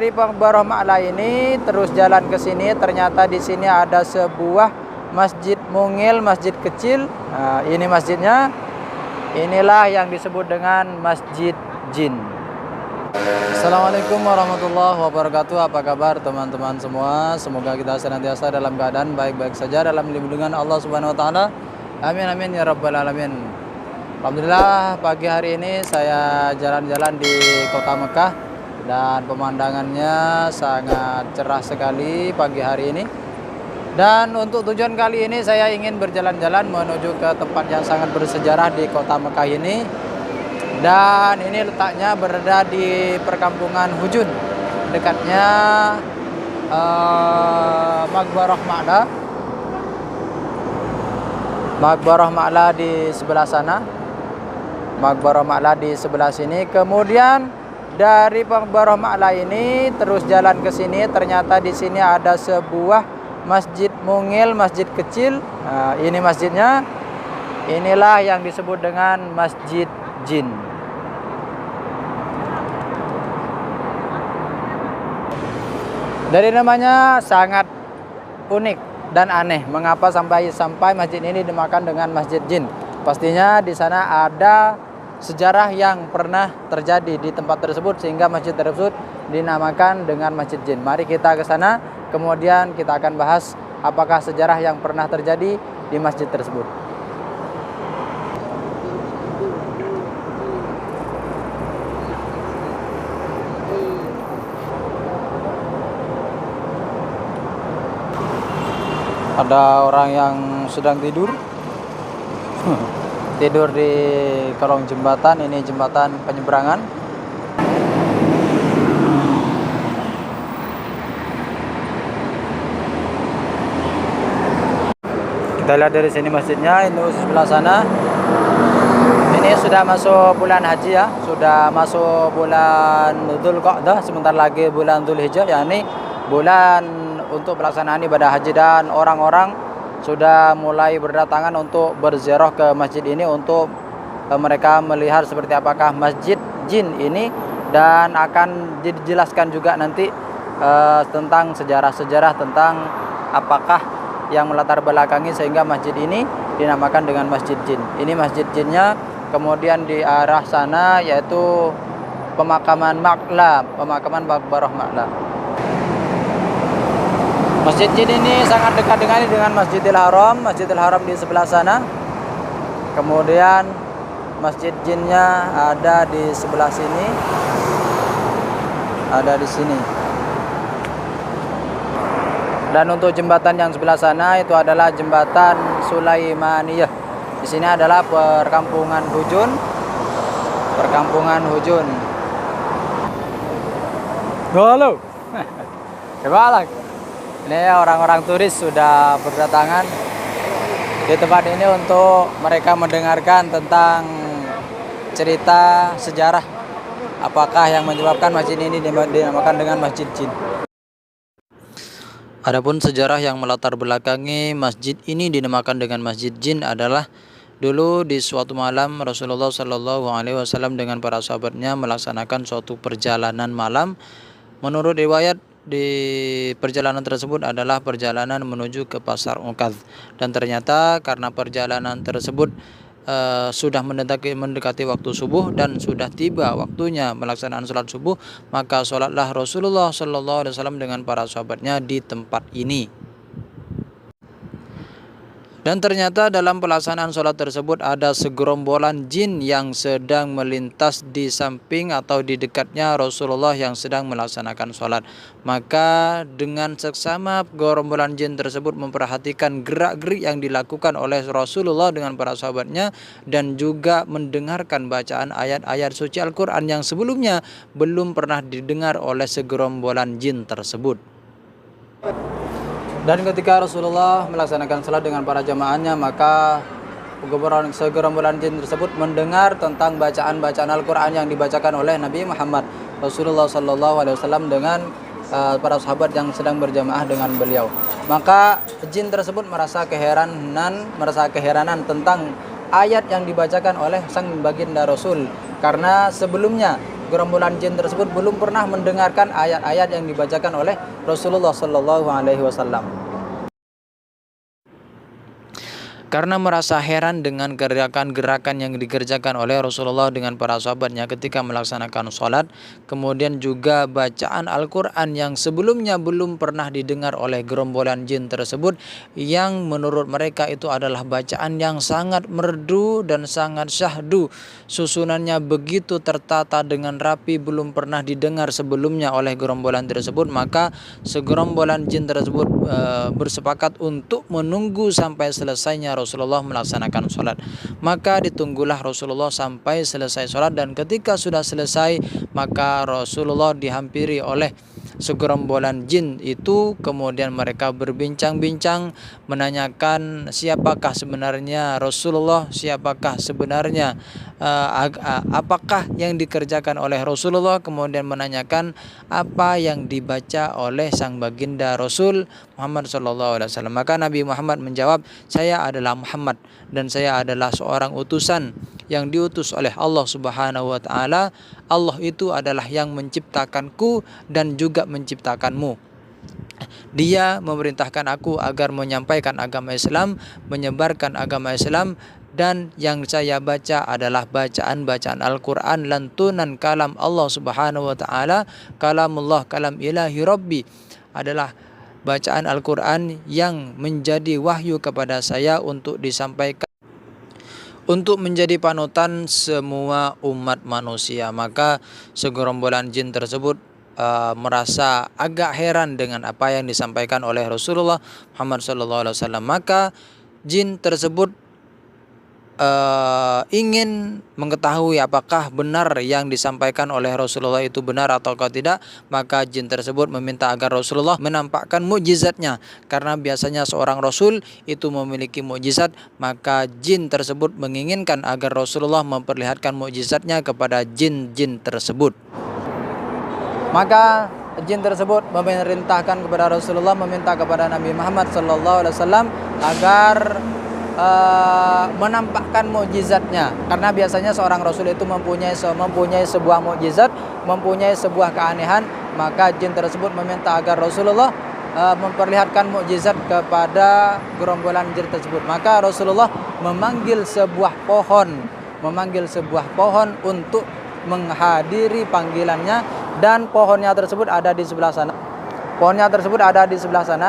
dari Makbarah Ma'la ini terus jalan ke sini, ternyata di sini ada sebuah masjid mungil, masjid kecil. Nah, ini masjidnya. Inilah yang disebut dengan Masjid Jin. Assalamualaikum warahmatullahi wabarakatuh. Apa kabar teman-teman semua? Semoga kita senantiasa dalam keadaan baik-baik saja dalam lindungan Allah Subhanahu wa taala. Amin amin ya rabbal alamin. Alhamdulillah pagi hari ini saya jalan-jalan di kota Mekah dan pemandangannya sangat cerah sekali pagi hari ini. Dan untuk tujuan kali ini saya ingin berjalan-jalan menuju ke tempat yang sangat bersejarah di kota Mekah ini. Dan ini letaknya berada di perkampungan Hujun, dekatnya Makbarah Ma'la. Makbarah Ma'la di sebelah sana, Makbarah Ma'la di sebelah sini. Kemudian dari Makbarah Ma'la ini terus jalan ke sini, ternyata di sini ada sebuah masjid mungil, masjid kecil. Nah, ini masjidnya. Inilah yang disebut dengan Masjid Jin. Dari namanya sangat unik dan aneh. Mengapa sampai masjid ini dinamakan dengan Masjid Jin? Pastinya di sana ada sejarah yang pernah terjadi di tempat tersebut sehingga masjid tersebut dinamakan dengan Masjid Jin. Mari kita ke sana, kemudian kita akan bahas apakah sejarah yang pernah terjadi di masjid tersebut. Ada orang yang sedang tidur tidur di kolong jembatan. Ini jembatan penyeberangan. Kita lihat dari sini masjidnya, itu sebelah sana. Ini sudah masuk bulan haji ya, sudah masuk bulan Dzulqa'dah, sebentar lagi bulan Dzulhijjah, yakni bulan untuk pelaksanaan ibadah haji, dan orang-orang sudah mulai berdatangan untuk berziarah ke masjid ini untuk mereka melihat seperti apakah Masjid Jin ini, dan akan dijelaskan juga nanti tentang sejarah-sejarah tentang apakah yang melatar belakangi sehingga masjid ini dinamakan dengan Masjid Jin. Ini Masjid Jinnya. Kemudian di arah sana yaitu pemakaman Ma'la, pemakaman Makbarah Ma'la. Masjid Jin ini sangat dekat dengan Masjidil Haram. Masjidil Haram di sebelah sana. Kemudian Masjid Jinnya ada di sebelah sini. Ada di sini. Dan untuk jembatan yang sebelah sana itu adalah jembatan Sulaimaniyah. Di sini adalah perkampungan Hujun. Perkampungan Hujun. Halo. Gimana? Ini orang-orang turis sudah berdatangan di tempat ini untuk mereka mendengarkan tentang cerita sejarah apakah yang menyebabkan masjid ini dinamakan dengan Masjid Jin. Adapun sejarah yang melatar belakangi masjid ini dinamakan dengan Masjid Jin adalah dulu di suatu malam Rasulullah Shallallahu Alaihi Wasallam dengan para sahabatnya melaksanakan suatu perjalanan malam. Menurut riwayat, di perjalanan tersebut adalah perjalanan menuju ke pasar Ukadz, dan ternyata karena perjalanan tersebut sudah mendekati waktu subuh dan sudah tiba waktunya melaksanaan sholat subuh, maka sholatlah Rasulullah Shallallahu Alaihi Wasallam dengan para sahabatnya di tempat ini. Dan ternyata dalam pelaksanaan sholat tersebut ada segerombolan jin yang sedang melintas di samping atau di dekatnya Rasulullah yang sedang melaksanakan sholat. Maka dengan seksama gerombolan jin tersebut memperhatikan gerak-gerik yang dilakukan oleh Rasulullah dengan para sahabatnya, dan juga mendengarkan bacaan ayat-ayat suci Al-Quran yang sebelumnya belum pernah didengar oleh segerombolan jin tersebut. Dan ketika Rasulullah melaksanakan salat dengan para jamaahnya, maka segerombolan jin tersebut mendengar tentang bacaan-bacaan Al-Quran yang dibacakan oleh Nabi Muhammad Rasulullah Sallallahu Alaihi Wasallam dengan para sahabat yang sedang berjamaah dengan beliau. Maka jin tersebut merasa keheranan tentang ayat yang dibacakan oleh sang baginda Rasul, karena sebelumnya gerombolan jin tersebut belum pernah mendengarkan ayat-ayat yang dibacakan oleh Rasulullah Shallallahu Alaihi Wasallam. Karena merasa heran dengan gerakan-gerakan yang dikerjakan oleh Rasulullah dengan para sahabatnya ketika melaksanakan sholat, kemudian juga bacaan Al-Quran yang sebelumnya belum pernah didengar oleh gerombolan jin tersebut, yang menurut mereka itu adalah bacaan yang sangat merdu dan sangat syahdu, susunannya begitu tertata dengan rapi, belum pernah didengar sebelumnya oleh gerombolan tersebut. Maka segerombolan jin tersebut bersepakat untuk menunggu sampai selesainya Rasulullah melaksanakan sholat. Maka ditunggulah Rasulullah sampai selesai sholat, dan ketika sudah selesai maka Rasulullah dihampiri oleh segerombolan jin itu. Kemudian mereka berbincang-bincang menanyakan siapakah sebenarnya Rasulullah, siapakah sebenarnya apakah yang dikerjakan oleh Rasulullah, kemudian menanyakan apa yang dibaca oleh sang baginda Rasul Muhammad SAW. Maka Nabi Muhammad menjawab, saya adalah Muhammad dan saya adalah seorang utusan yang diutus oleh Allah Subhanahu wa taala. Allah itu adalah yang menciptakanku dan juga menciptakanmu. Dia memerintahkan aku agar menyampaikan agama Islam, menyebarkan agama Islam, dan yang saya baca adalah bacaan-bacaan Al-Quran, lantunan kalam Allah Subhanahu wa taala, kalamullah, kalam ilahi Rabbi, adalah bacaan Al-Quran yang menjadi wahyu kepada saya untuk disampaikan, untuk menjadi panutan semua umat manusia. Maka segerombolan jin tersebut merasa agak heran dengan apa yang disampaikan oleh Rasulullah Muhammad SAW. Maka jin tersebut ingin mengetahui apakah benar yang disampaikan oleh Rasulullah itu benar atau tidak. Maka jin tersebut meminta agar Rasulullah menampakkan mukjizatnya, karena biasanya seorang rasul itu memiliki mukjizat. Maka jin tersebut menginginkan agar Rasulullah memperlihatkan mukjizatnya kepada jin-jin tersebut. Maka jin tersebut memerintahkan kepada Rasulullah, meminta kepada Nabi Muhammad SAW agar menampakkan mukjizatnya, karena biasanya seorang rasul itu mempunyai sebuah mukjizat, mempunyai sebuah keanehan. Maka jin tersebut meminta agar Rasulullah memperlihatkan mukjizat kepada gerombolan jin tersebut. Maka Rasulullah memanggil sebuah pohon untuk menghadiri panggilannya, dan pohonnya tersebut ada di sebelah sana.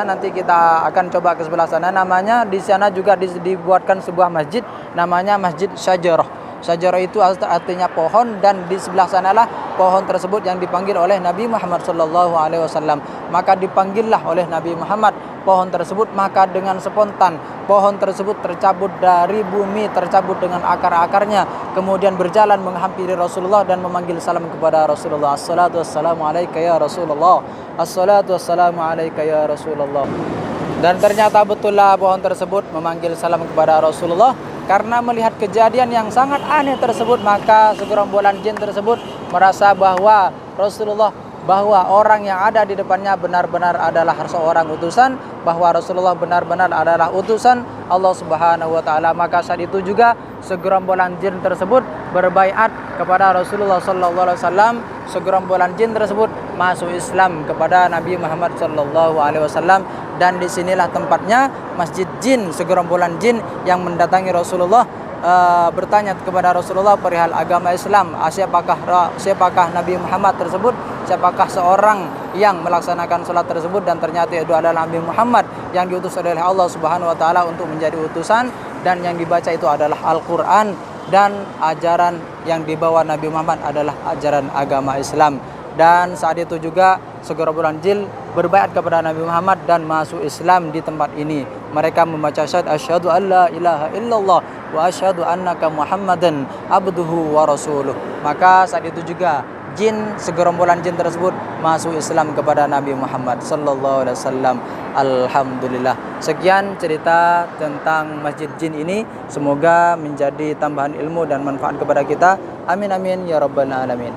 Nanti kita akan coba ke sebelah sana. Namanya di sana juga dibuatkan sebuah masjid, namanya Masjid Syajarah. Syajarah itu artinya pohon, dan di sebelah sanalah pohon tersebut yang dipanggil oleh Nabi Muhammad SAW. Maka dipanggillah oleh Nabi Muhammad pohon tersebut, maka dengan spontan pohon tersebut tercabut dari bumi, tercabut dengan akar-akarnya, kemudian berjalan menghampiri Rasulullah dan memanggil salam kepada Rasulullah. Assalatu wassalamu alaika ya Rasulullah, assalatu wassalamu alaika ya Rasulullah. Dan ternyata betullah pohon tersebut memanggil salam kepada Rasulullah. Karena melihat kejadian yang sangat aneh tersebut, maka segerombolan jin tersebut merasa bahwa bahwa orang yang ada di depannya benar-benar adalah seorang utusan, bahwa Rasulullah benar-benar adalah utusan Allah Subhanahu wa taala. Maka saat itu juga segerombolan jin tersebut berbaiat kepada Rasulullah sallallahu alaihi wasallam. Segerombolan jin tersebut masuk Islam kepada Nabi Muhammad sallallahu alaihi wasallam, dan disinilah tempatnya masjid jin. Segerombolan jin yang mendatangi Rasulullah bertanya kepada Rasulullah perihal agama Islam, siapakah Nabi Muhammad tersebut, siapakah seorang yang melaksanakan salat tersebut, dan ternyata itu adalah Nabi Muhammad yang diutus oleh Allah Subhanahu wa taala untuk menjadi utusan, dan yang dibaca itu adalah Al-Qur'an, dan ajaran yang dibawa Nabi Muhammad adalah ajaran agama Islam. Dan saat itu juga segerombolan jin berbaiat kepada Nabi Muhammad dan masuk Islam di tempat ini. Mereka membaca syahadat asyhadu alla ilaha illallah wa asyhadu annaka Muhammadan abduhu wa rasuluh. Maka saat itu juga segerombolan jin tersebut masuk Islam kepada Nabi Muhammad sallallahu alaihi wasallam. Alhamdulillah. Sekian cerita tentang Masjid Jin ini, semoga menjadi tambahan ilmu dan manfaat kepada kita. Amin amin ya rabbal alamin.